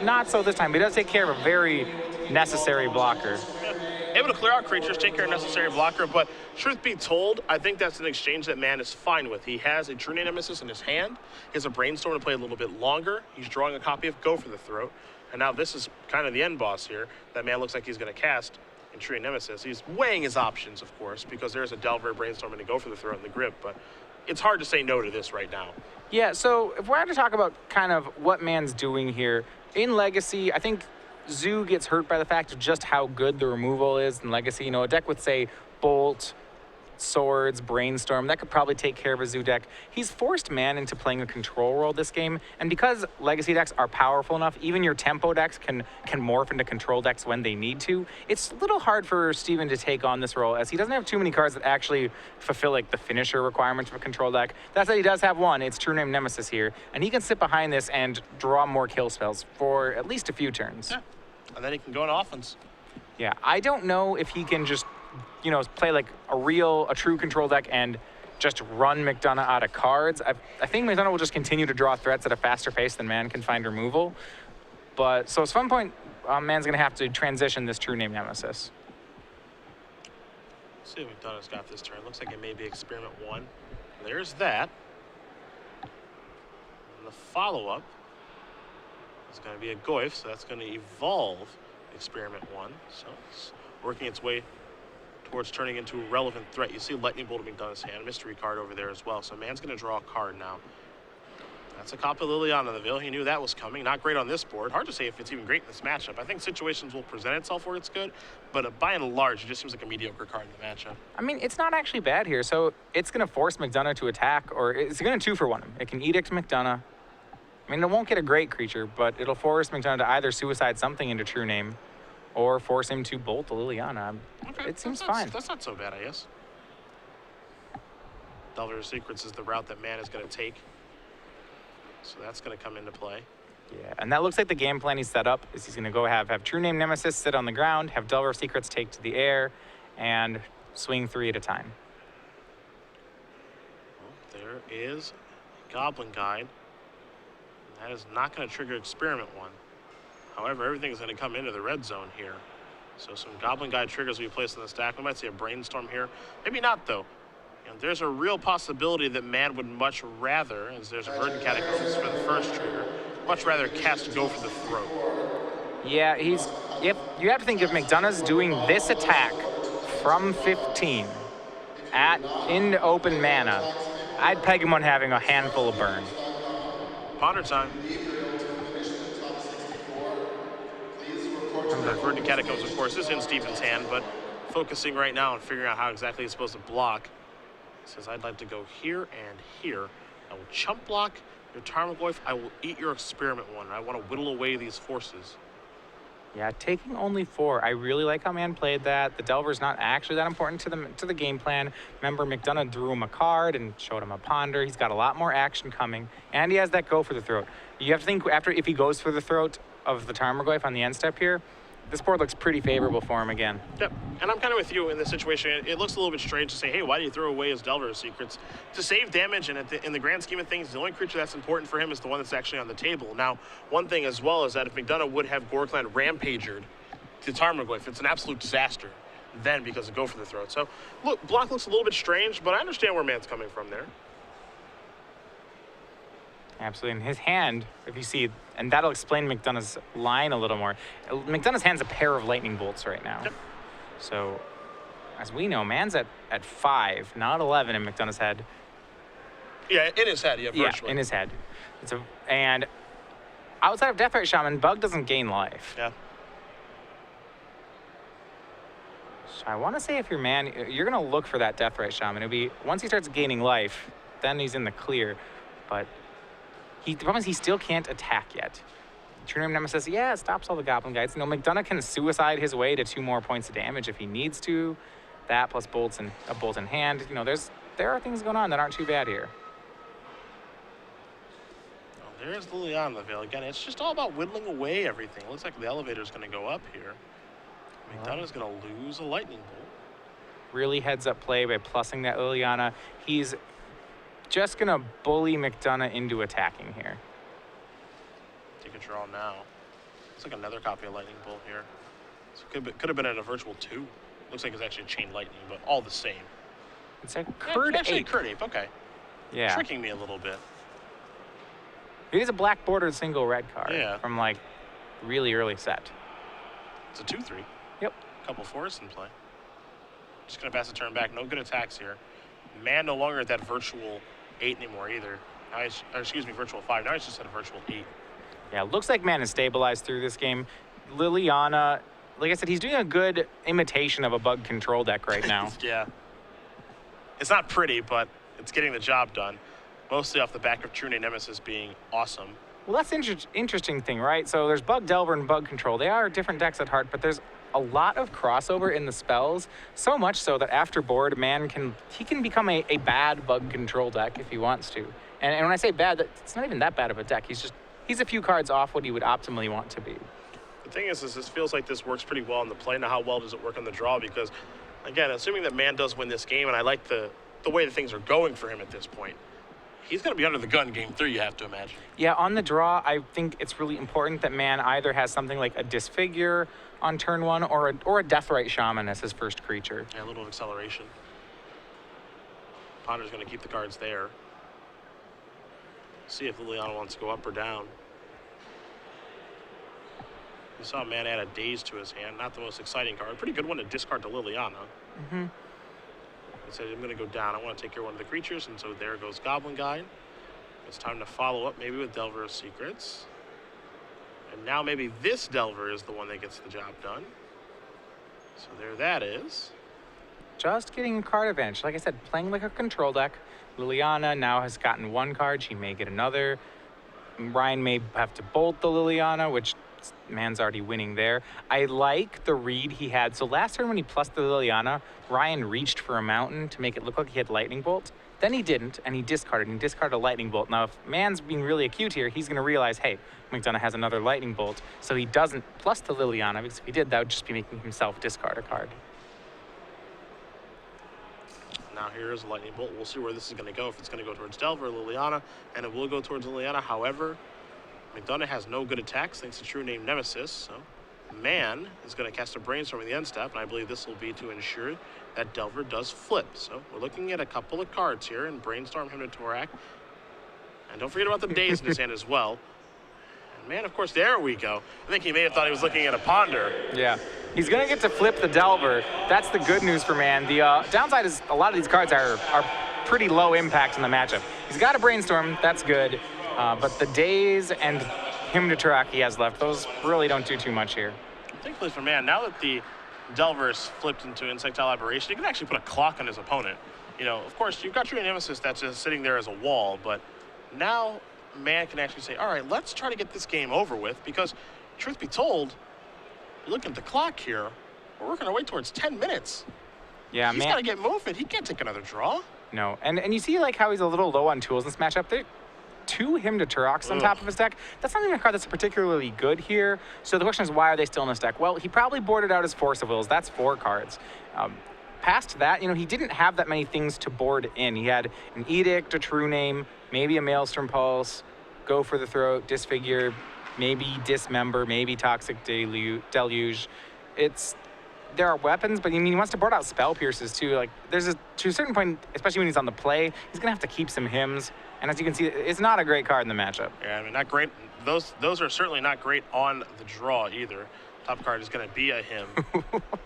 Not so this time. He does take care of a very necessary blocker. Yeah. Able to clear out creatures, take care of necessary blocker, but truth be told, I think that's an exchange that Mann is fine with. He has a True Name Nemesis in his hand. He has a Brainstorm to play a little bit longer. He's drawing a copy of Go for the Throat. And now this is kind of the end boss here that Mann looks like he's going to cast in True Name Nemesis. He's weighing his options, of course, because there's a Delver, Brainstorm, and a Go for the Throat in the grip, but it's hard to say no to this right now. Yeah, so if we're to talk about kind of what Mann's doing here, in Legacy, I think Zoo gets hurt by the fact of just how good the removal is in Legacy. A deck with, say, Bolt, Swords, Brainstorm. That could probably take care of a zoo deck. He's forced Mann into playing a control role this game, and because Legacy decks are powerful enough, even your tempo decks can morph into control decks when they need to. It's a little hard for Steven to take on this role, as he doesn't have too many cards that actually fulfill like the finisher requirements of a control deck. That said, he does have one. It's True Name Nemesis here, and he can sit behind this and draw more kill spells for at least a few turns. Yeah, and then he can go on offense. Yeah, I don't know if he can just, play like a true control deck and just run McDonough out of cards. I think McDonough will just continue to draw threats at a faster pace than Mann can find removal. But, so at some point, Mann's going to have to transition this True Name Nemesis. Let's see what McDonough's got this turn. Looks like it may be Experiment 1. There's that. And the follow-up is going to be a Goyf, so that's going to evolve Experiment 1. So it's working its way towards turning into a relevant threat. You see Lightning Bolt of McDonough's hand, mystery card over there as well. So Mann's going to draw a card now. That's a copy of Liliana the Veil. He knew that was coming. Not great on this board. Hard to say if it's even great in this matchup. I think situations will present itself where it's good, but by and large, it just seems like a mediocre card in the matchup. I mean, it's not actually bad here. So it's going to force McDonough to attack, or it's going to 2-for-1 him. It can Edict McDonough. I mean, it won't get a great creature, but it'll force McDonough to either suicide something into True Name or force him to bolt the Liliana. Okay, it seems fine. That's not so bad, I guess. Delver's Secrets is the route that Mann is going to take. So that's going to come into play. Yeah, and that looks like the game plan he's set up is he's going to go have True Name Nemesis sit on the ground, have Delver Secrets take to the air, and swing 3 at a time. Well, there is Goblin Guide. That is not going to trigger Experiment 1. However, everything is going to come into the red zone here. So some Goblin Guide triggers will be placed in the stack. We might see a Brainstorm here. Maybe not, though. There's a real possibility that Mann would much rather, as there's a Verdant Catacombs for the first trigger, much rather cast Go for the Throat. Yeah, you have to think if McDonough's doing this attack from 15 into open mana, I'd peg him on having a handful of burn. Ponder time. Remember, Verdant Catacombs, of course, is in Steven's hand, but focusing right now on figuring out how exactly he's supposed to block. He says, I'd like to go here and here. I will chump block your Tarmogoyf. I will eat your Experiment 1. I want to whittle away these forces. Yeah, taking only 4. I really like how Mann played that. The Delver's not actually that important to the game plan. Remember, McDonough drew him a card and showed him a Ponder. He's got a lot more action coming, and he has that Go for the Throat. You have to think if he goes for the Throat of the Tarmogoyf on the end step here, this board looks pretty favorable for him again. Yep, and I'm kind of with you in this situation. It looks a little bit strange to say, hey, why do you throw away his Delver's Secrets? To save damage, and in the grand scheme of things, the only creature that's important for him is the one that's actually on the table. Now, one thing as well is that if McDonough would have Gorkland Rampagered to Tarmogoyf, it's an absolute disaster then because of Go for the Throat. So, look, block looks a little bit strange, but I understand where Mann's coming from there. Absolutely, in his hand, if you see, and that'll explain McDonough's line a little more. McDonough's hand's a pair of lightning bolts right now. Yep. So, as we know, Mann's at 5, not 11 in McDonough's head. Yeah, in his head, yeah, virtually. Yeah, in his head. And outside of Deathright Shaman, Bug doesn't gain life. Yeah. So I want to say if you're Mann, you're going to look for that Deathright Shaman. It'll be, once he starts gaining life, then he's in the clear. But the problem is he still can't attack yet. True Name Nemesis, yeah, it stops all the Goblin Guides. McDonough can suicide his way to 2 more points of damage if he needs to. That plus bolts and a bolt in hand. There are things going on that aren't too bad here. Well, there's Liliana the Veil again. It's just all about whittling away everything. It looks like the elevator's going to go up here. McDonough's going to lose a Lightning Bolt. Really heads up play by plussing that Liliana. He's just going to bully McDonough into attacking here. Take a draw now. It's like another copy of Lightning Bolt here. So could have been at a virtual 2. Looks like it's actually Chain Lightning, but all the same. It's a Curd actually Ape. Curd Ape, okay. Yeah. Tricking me a little bit. It is a black bordered single red card from like really early set. It's a 2/3. Yep. Couple forests in play. Just gonna pass the turn back. No good attacks here. Mann no longer at that virtual 8 anymore either. Now he's, virtual 5. Now he's just at a virtual 8. Yeah, looks like Mann is stabilized through this game. Liliana, like I said, he's doing a good imitation of a Bug control deck right now. Yeah. It's not pretty, but it's getting the job done. Mostly off the back of True Name Nemesis being awesome. Well, that's the interesting thing, right? So there's Bug Delver and Bug Control. They are different decks at heart, but there's a lot of crossover in the spells, so much so that after board, Mann can become a bad Bug Control deck if he wants to. And when I say bad, it's not even that bad of a deck. He's a few cards off what he would optimally want to be. The thing is this feels like this works pretty well in the play. Now, how well does it work on the draw? Because, again, assuming that Mann does win this game, and I like the way that things are going for him at this point, he's going to be under the gun game 3, you have to imagine. Yeah, on the draw, I think it's really important that Mann either has something like a Disfigure on turn 1 or a Deathrite Shaman as his first creature. Yeah, a little acceleration. Ponder's going to keep the cards there. See if Liliana wants to go up or down. You saw Mann add a Daze to his hand. Not the most exciting card. Pretty good one to discard to Liliana. Mm-hmm. He said, I'm going to go down. I want to take care of one of the creatures. And so there goes Goblin Guide. It's time to follow up maybe with Delver of Secrets. And now maybe this Delver is the one that gets the job done. So there that is. Just getting a card advantage. Like I said, playing like a control deck. Liliana now has gotten 1 card. She may get another. Ryan may have to bolt the Liliana, which Mann's already winning there. I like the read he had. So last turn when he plussed the Liliana, Ryan reached for a mountain to make it look like he had Lightning Bolt. Then he didn't, and he discarded. He discarded a Lightning Bolt. Now, if Mann's being really acute here, he's going to realize, hey, McDonough has another Lightning Bolt. So he doesn't plus the Liliana, because if he did, that would just be making himself discard a card. Now here's a Lightning Bolt. We'll see where this is going to go. If it's going to go towards Delver or Liliana, and it will go towards Liliana. However, McDonough has no good attacks thanks to True Name Nemesis. So Mann is going to cast a Brainstorm in the end step, and I believe this will be to ensure that Delver does flip. So we're looking at a couple of cards here, and Brainstorm him to Torak. And don't forget about the Daze in his hand as well. And Mann, of course, there we go. I think he may have thought he was looking at a Ponder. Yeah. He's going to get to flip the Delver. That's the good news for Mann. The downside is a lot of these cards are pretty low impact in the matchup. He's got a Brainstorm. That's good. But the Daze and him to Torak he has left, those really don't do too much here. Thankfully for Mann, now that the Delver is flipped into Insectile Aberration, you can actually put a clock on his opponent. You know, of course, you've got True Nemesis that's just sitting there as a wall, but now Mann can actually say, all right, let's try to get this game over with, because truth be told, look at the clock here, we're working our way towards 10 minutes. Yeah, He's got to get moving. He can't take another draw. No, and you see like how he's a little low on tools in this matchup. There 2 him to Turoks on top of his deck. That's not even a card that's particularly good here. So the question is, why are they still in his deck? Well, he probably boarded out his Force of Wills. That's 4 cards. Past that, you know, he didn't have that many things to board in. He had an Edict, a True Name, maybe a Maelstrom Pulse, Go for the Throat, Disfigure, maybe Dismember, maybe Toxic Deluge. There are weapons, but I mean, he wants to board out Spell Pierces too. Like, to a certain point, especially when he's on the play, he's gonna have to keep some hymns. And as you can see, it's not a great card in the matchup. Yeah, I mean, not great. Those are certainly not great on the draw either. Top card is gonna be a hymn.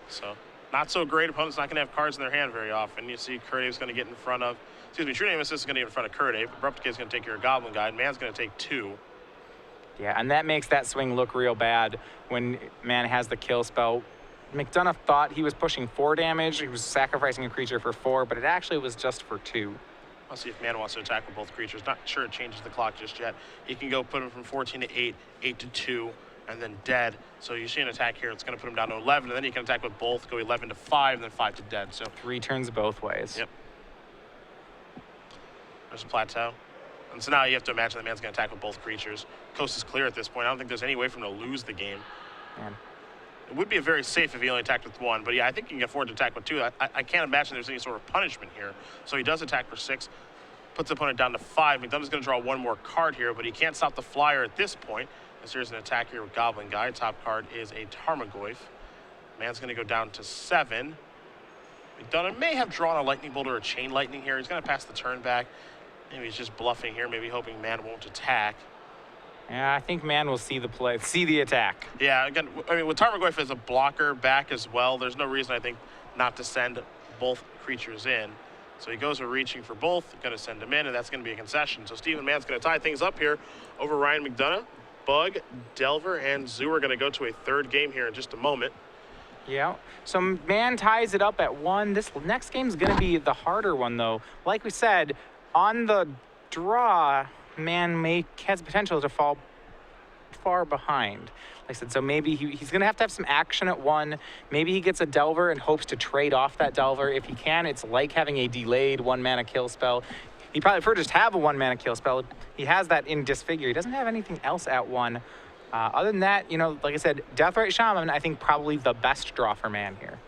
So, not so great. Opponent's not gonna have cards in their hand very often. You see Kurdave's gonna get in front of, True Name Assist is gonna get in front of Kurdave. Abrupt Decay is gonna take your Goblin Guide. Mann's gonna take 2. Yeah, and that makes that swing look real bad when Mann has the kill spell. McDonough thought he was pushing 4 damage. He was sacrificing a creature for 4, but it actually was just for 2. I'll see if Mann wants to attack with both creatures. Not sure it changes the clock just yet. He can go put him from 14 to 8, 8 to 2, and then dead. So you see an attack here. It's going to put him down to 11, and then you can attack with both, go 11 to 5, and then 5 to dead. So 3 turns both ways. Yep. There's a plateau. And so now you have to imagine that Mann's going to attack with both creatures. Coast is clear at this point. I don't think there's any way for him to lose the game. Man. It would be very safe if he only attacked with 1, but yeah, I think he can afford to attack with 2. I can't imagine there's any sort of punishment here. So he does attack for 6, puts the opponent down to 5. McDonough's going to draw 1 more card here, but he can't stop the flyer at this point. As there's an attack here with Goblin Guide. Top card is a Tarmogoyf. Mann's going to go down to 7. McDonough may have drawn a Lightning Bolt or a Chain Lightning here. He's going to pass the turn back. Maybe he's just bluffing here, maybe hoping Mann won't attack. Yeah, I think Mann will see the attack. Yeah, again, I mean, with Tarmogoyf as a blocker back as well, there's no reason, I think, not to send both creatures in. So he goes reaching for both, going to send them in, and that's going to be a concession. So Stephen Mann's going to tie things up here over Ryan McDonough. Bug, Delver, and Zoo are going to go to a 3rd game here in just a moment. Yeah. So Man ties it up at 1. This next game is going to be the harder one, though. Like we said, on the draw, Man has potential to fall far behind. Like I said, so maybe he's going to have some action at 1. Maybe he gets a Delver and hopes to trade off that Delver. If he can, it's like having a delayed 1-mana kill spell. He'd probably prefer just have a 1-mana kill spell. He has that in Disfigure. He doesn't have anything else at 1. Other than that, like I said, Deathrite Shaman, I think probably the best draw for Man here.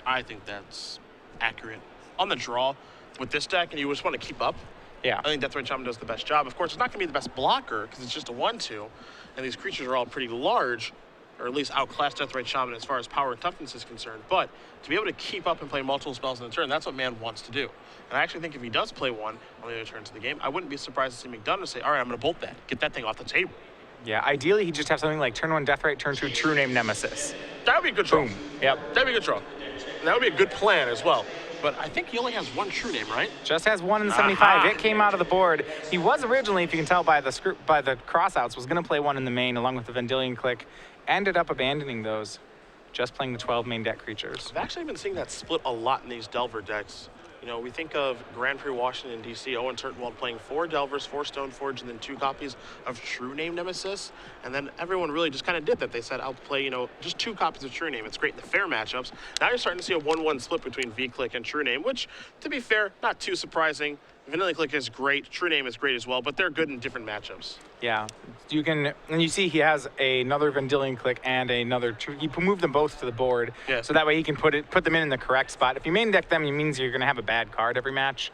I think that's accurate. On the draw, with this deck, and you just want to keep up, Yeah. I think Deathrite Shaman does the best job. Of course, it's not going to be the best blocker because it's just a 1/2, and these creatures are all pretty large, or at least outclass Deathrite Shaman as far as power and toughness is concerned. But to be able to keep up and play multiple spells in a turn, that's what Man wants to do. And I actually think if he does play one on the other turns of the game, I wouldn't be surprised to see McDonough say, all right, I'm going to bolt that. Get that thing off the table. Yeah, ideally he'd just have something like turn 1 Deathrite, turn 2 True Name Nemesis. That would be a good draw. Boom. Yep. That'd be a good draw. And that would be a good plan as well. But I think he only has 1 True Name, right? Just has 1 in 75. It came out of the board. He was originally, if you can tell by the crossouts, was going to play 1 in the main along with the Vendilion Click. Ended up abandoning those, just playing the 12 main deck creatures. I've actually been seeing that split a lot in these Delver decks. We think of Grand Prix Washington, D.C., Owen Turtenwald playing 4 Delvers, 4 Stoneforge, and then 2 copies of True Name Nemesis. And then everyone really just kind of did that. They said, I'll play, just 2 copies of True Name. It's great in the fair matchups. Now you're starting to see a 1-1 split between V-Click and True Name, which, to be fair, not too surprising. Vanilla Click is great. True Name is great as well, but they're good in different matchups. Yeah, and you see he has another Vendilion Click and another. You move them both to the board, Yeah. so that way he can put them in the correct spot. If you main deck them, it means you're going to have a bad card every match,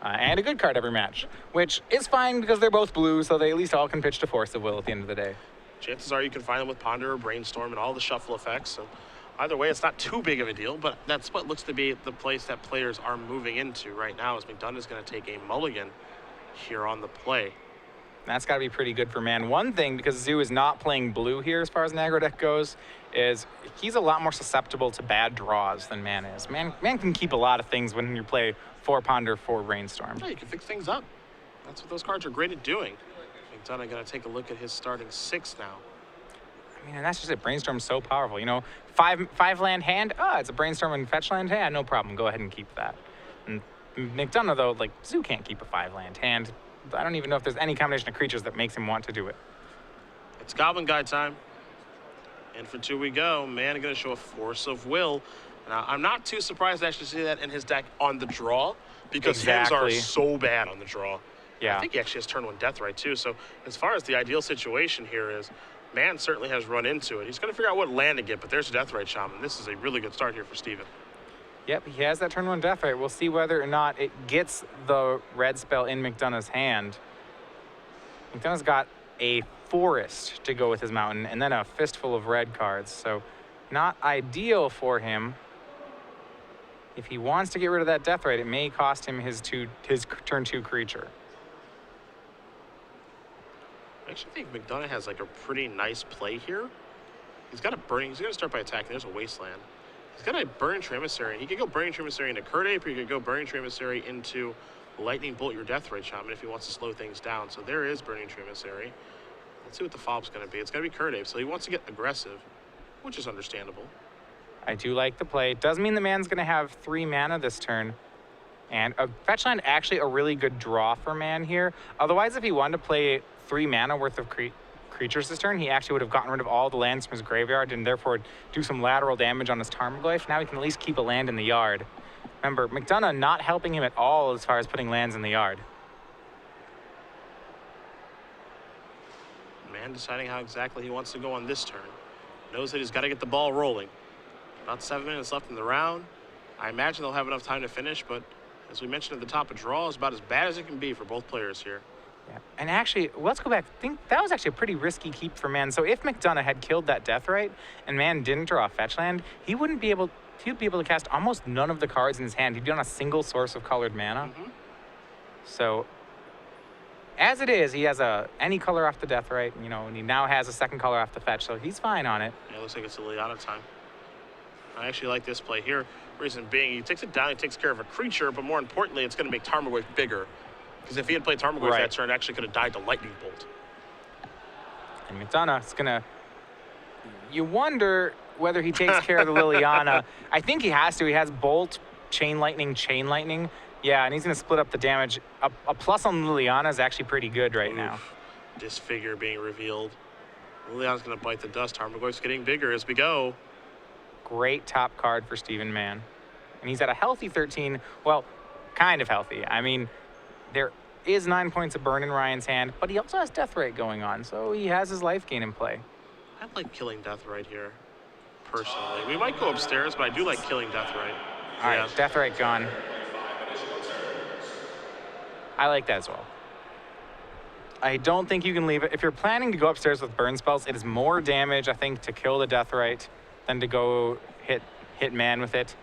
and a good card every match, which is fine because they're both blue, so they at least all can pitch to Force of Will at the end of the day. Chances are you can find them with Ponder or Brainstorm and all the shuffle effects. So either way, it's not too big of a deal, but that's what looks to be the place that players are moving into right now, as McDonough is going to take a mulligan here on the play. That's got to be pretty good for Man. One thing, because Zoo is not playing blue here as far as an aggro deck goes, is he's a lot more susceptible to bad draws than Man is. Man can keep a lot of things when you play 4 Ponder, 4 Brainstorm. Yeah, you can fix things up. That's what those cards are great at doing. McDonough going to take a look at his starting 6 now. I mean, and that's just it. Brainstorm's so powerful. 5 land hand. It's a Brainstorm and fetch land hand. No problem. Go ahead and keep that. And McDonough, though, Zoo can't keep a 5 land hand. I don't even know if there's any combination of creatures that makes him want to do it. It's Goblin Guy time. And for 2 we go. Man going to show a Force of Will. Now, I'm not too surprised to actually see that in his deck on the draw, because hands are so bad on the draw. Yeah. I think he actually has turn 1 Deathrite too. So as far as the ideal situation here is, Man certainly has run into it. He's going to figure out what land to get, but there's a Deathrite Shaman. This is a really good start here for Steven. Yep, he has that turn 1 Deathrite. We'll see whether or not it gets the red spell in McDonough's hand. McDonough's got a Forest to go with his Mountain, and then a fistful of red cards. So not ideal for him. If he wants to get rid of that Deathrite, it may cost him his turn 2 creature. I actually think McDonough has a pretty nice play here. He's got a burning. He's going to start by attacking. There's a Wasteland. He's got a Burning Tree Emissary. He could go Burning Tree Emissary into Curdape, or he could go Burning Tree Emissary into Lightning Bolt your Deathrite Shaman if he wants to slow things down. So there is Burning Tree Emissary. Let's see what the follow-up's going to be. It's going to be Curdape, so he wants to get aggressive, which is understandable. I do like the play. It does mean the Man's going to have 3 mana this turn. And a fetch land, actually a really good draw for Man here. Otherwise, if he wanted to play 3 mana worth of creatures this turn, he actually would have gotten rid of all the lands from his graveyard and therefore do some lateral damage on his Tarmogoyf. Now he can at least keep a land in the yard. Remember, McDonough not helping him at all as far as putting lands in the yard. Man deciding how exactly he wants to go on this turn. Knows that he's got to get the ball rolling. About 7 minutes left in the round. I imagine they'll have enough time to finish, but as we mentioned at the top, a draw is about as bad as it can be for both players here. Yeah. And actually, let's go back. I think that was actually a pretty risky keep for Man. So if McDonough had killed that Deathrite and Man didn't draw a fetch land, he'd be able to cast almost none of the cards in his hand. He'd be on a single source of colored mana. Mm-hmm. So as it is, he has any color off the Deathrite, and he now has a second color off the fetch, so he's fine on it. Yeah, it looks like it's a Liliana time. I actually like this play here. Reason being, he takes it down, he takes care of a creature, but more importantly, it's going to make Tarmogoyf bigger. Because if he had played Tarmogoyf that turn, it actually could have died to Lightning Bolt. And McDonough's going to... You wonder... whether he takes care of the Liliana. I think he has to. He has Bolt, Chain Lightning, Chain Lightning. Yeah, and he's going to split up the damage. A plus on Liliana is actually pretty good right now. Disfigure being revealed. Liliana's going to bite the dust. Tarmogoyf's getting bigger as we go. Great top card for Steven Mann. And he's at a healthy 13. Well, kind of healthy. I mean, there is 9 points of burn in Ryan's hand, but he also has Death Rate going on, so he has his life gain in play. I like killing Death Rate here, personally. We might go upstairs, but I do like killing Death Rate. All right, Death Rate gone. I like that as well. I don't think you can leave it. If you're planning to go upstairs with burn spells, it is more damage, I think, to kill the Death Rate than to go hit Mann with it.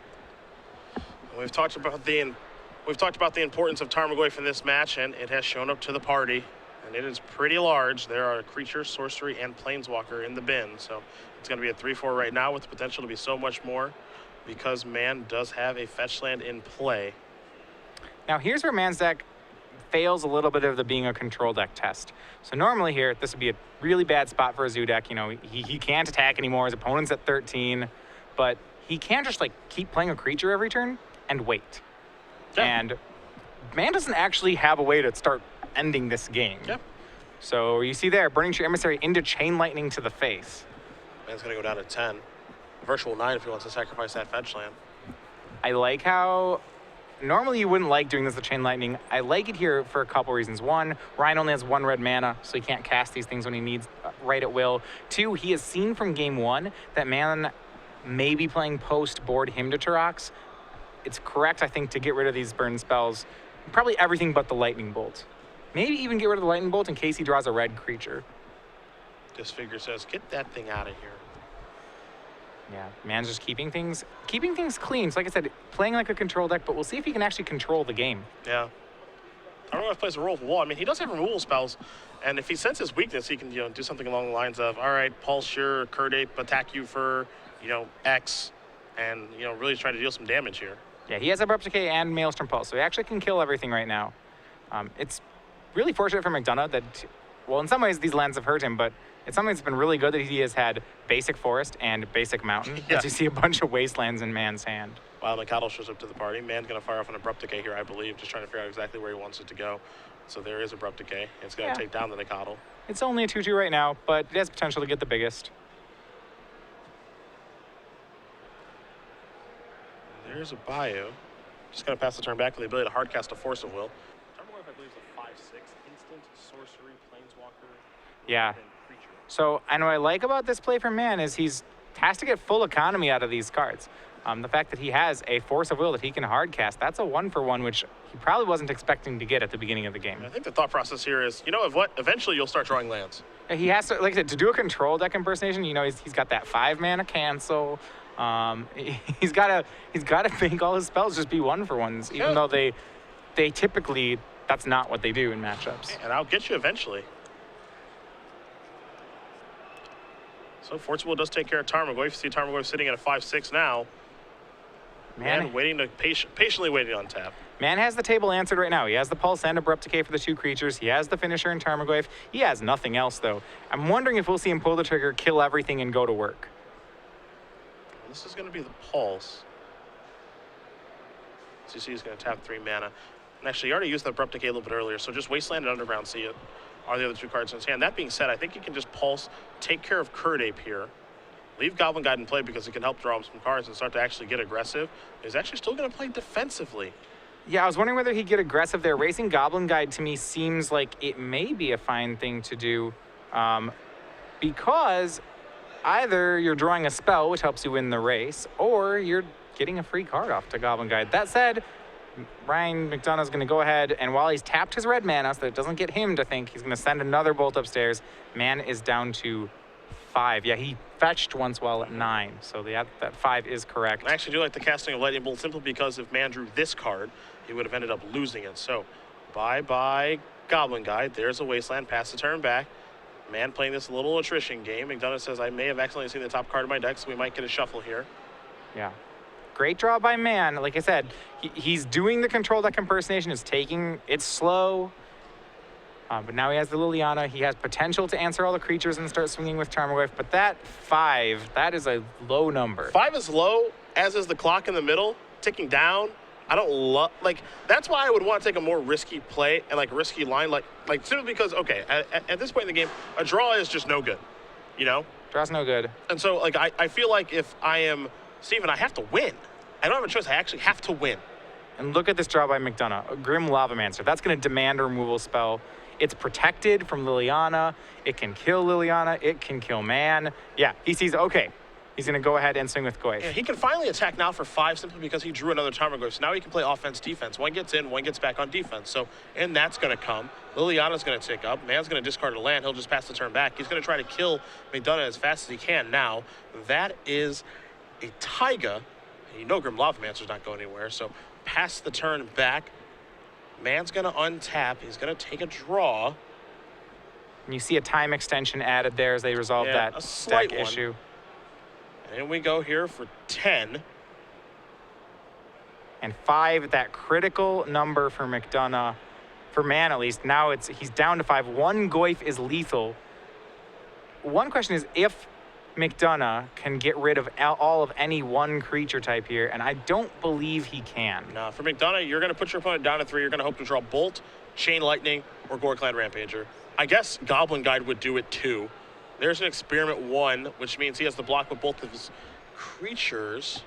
We've talked about the importance of Tarmogoyf in this match, and it has shown up to the party. And it is pretty large. There are creature, sorcery, and planeswalker in the bin. So it's going to be a 3-4 right now with the potential to be so much more because Mann does have a fetch land in play. Now here's where Mann's deck fails a little bit of the being a control deck test. So normally here, this would be a really bad spot for a Zoo deck. You know, he can't attack anymore. His opponent's at 13, but he can't just like keep playing a creature every turn and wait. Yeah. And Mann doesn't actually have a way to start ending this game. Yep. So you see there, Burning Tree Emissary into Chain Lightning to the face. Mann's going to go down to 10. Virtual 9 if he wants to sacrifice that fetch land. I like how, normally you wouldn't like doing this with Chain Lightning. I like it here for a couple reasons. One, Ryan only has 1 red mana, so he can't cast these things when he needs right at will. 2, he has seen from game 1 that Mann may be playing post-board Hymn to Tarax. It's correct, I think, to get rid of these burn spells. Probably everything but the Lightning Bolt. Maybe even get rid of the Lightning Bolt in case he draws a red creature. Disfigure says, get that thing out of here. Yeah, Mann's just keeping things clean. So like I said, playing like a control deck, but we'll see if he can actually control the game. Yeah. I don't know if he plays a role for wall. I mean, he does have removal spells, and if he senses weakness, he can, do something along the lines of, all right, Pulse your Curd Ape, attack you for, X, and, really try to deal some damage here. Yeah, he has Abrupt Decay and Maelstrom Pulse, so he actually can kill everything right now. It's really fortunate for McDonough that, well, in some ways these lands have hurt him, but it's something that's been really good that he has had Basic Forest and Basic Mountain, as you see a bunch of Wastelands in Mann's hand. While McDonough shows up to the party, Mann's going to fire off an Abrupt Decay here, I believe, just trying to figure out exactly where he wants it to go. So there is Abrupt Decay. It's going to take down the Nicodle. It's only a 2-2 right now, but it has potential to get the biggest. There's a Bayou. Just going to pass the turn back with the ability to hardcast a Force of Will. Tarmogoyf, I believe, is a 5/6 instant sorcery, planeswalker, yeah. and creature. So, and what I like about this play from Mann is has to get full economy out of these cards. The fact that he has a Force of Will that he can hardcast, that's a 1-for-1, which he probably wasn't expecting to get at the beginning of the game. I think the thought process here is, what? Eventually you'll start drawing lands. He has to, like I said, to do a control deck impersonation, he's got that 5-mana cancel. He's got to make all his spells just be 1-for-1s, even though they typically, that's not what they do in matchups. And I'll get you eventually. So Force of Will does take care of Tarmogoyf. You see Tarmogoyf sitting at a 5/6 now. Mann waiting to patiently waiting on tap. Mann has the table answered right now. He has the Pulse and Abrupt Decay for the 2 creatures. He has the finisher in Tarmogoyf. He has nothing else, though. I'm wondering if we'll see him pull the trigger, kill everything, and go to work. This is going to be the Pulse. So you see he's going to tap 3 mana. And actually, he already used the Abrupt Decay a little bit earlier, so just Wasteland and Underground see it are the other 2 cards in his hand. That being said, I think he can just Pulse, take care of Curd Ape here, leave Goblin Guide in play because it can help draw him some cards and start to actually get aggressive. He's actually still going to play defensively. Yeah, I was wondering whether he'd get aggressive there. Racing Goblin Guide to me seems like it may be a fine thing to do because either you're drawing a spell, which helps you win the race, or you're getting a free card off to Goblin Guide. That said, Ryan McDonough's going to go ahead, and while he's tapped his red mana so that it doesn't get him to think, he's going to send another bolt upstairs. Mann is down to 5. Yeah, he fetched once while at 9, so that 5 is correct. I actually do like the casting of Lightning Bolt simply because if Mann drew this card, he would have ended up losing it. So, bye-bye Goblin Guide. There's a Wasteland. Pass the turn back. Mann playing this little attrition game. McDonough says, I may have accidentally seen the top card of my deck, so we might get a shuffle here. Yeah. Great draw by Mann. Like I said, he's doing the control deck impersonation. It's slow. But now he has the Liliana. He has potential to answer all the creatures and start swinging with Tarmogoyf. But that 5, that is a low number. 5 is low, as is the clock in the middle, ticking down. I don't love, like, that's why I would want to take a more risky play and, like, risky line. Like simply because, okay, at this point in the game, a draw is just no good, you know? Draw's no good. And so, like, I feel like if I am Steven, I have to win. I don't have a choice. I actually have to win. And look at this draw by McDonough. A Grim Lavamancer. That's going to demand a removal spell. It's protected from Liliana. It can kill Liliana. It can kill Mann. Yeah, he sees, okay, he's going to go ahead and swing with Goyf. Yeah, he can finally attack now for 5 simply because he drew another Tarmogoyf. So now he can play offense, defense. One gets in, one gets back on defense. So, and that's going to come. Liliana's going to tick up. Mann's going to discard a land. He'll just pass the turn back. He's going to try to kill McDonough as fast as he can now. That is a Taiga. You know Grim Lavamancer's not going anywhere. So pass the turn back. Mann's going to untap. He's going to take a draw. And you see a time extension added there as they resolve that deck issue. And in we go here for 10. And 5, that critical number for McDonough, for Mann at least. Now he's down to 5. 1 Goyf is lethal. One question is if McDonough can get rid of all of any one creature type here, and I don't believe he can. No, for McDonough, you're going to put your opponent down to 3. You're going to hope to draw Bolt, Chain Lightning, or Gore-Clan Rampager. I guess Goblin Guide would do it too. There's an Experiment 1, which means he has to block with both of his creatures.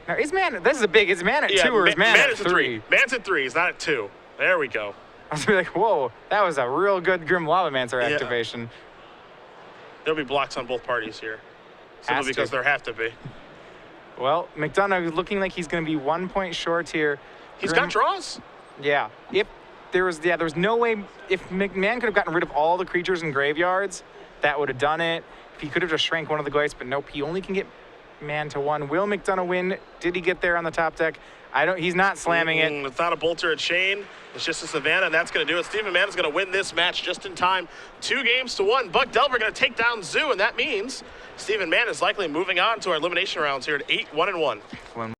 Now, is Mann, this is a big, is Mann at 2 or is Mann at 3? Mann's at 3, he's not at 2. There we go. I was like, whoa, that was a real good Grim Lavamancer activation. There'll be blocks on both parties here. Simply because there have to be. Well, McDonough looking like he's going to be 1 point short here. He's got draws. Yeah. If there was no way, if Mann could have gotten rid of all the creatures in graveyards, that would have done it. If he could have just shrank one of the Goyfs, but nope, he only can get Mann to 1. Will McDonough win? Did he get there on the top deck? He's not slamming it. It's not a Bolt or a Chain. It's just a Savannah, and that's going to do it. Steven Mann is going to win this match just in time. 2 games to 1. Buck Delver going to take down Zoo, and that means Steven Mann is likely moving on to our elimination rounds here at 8-1-1.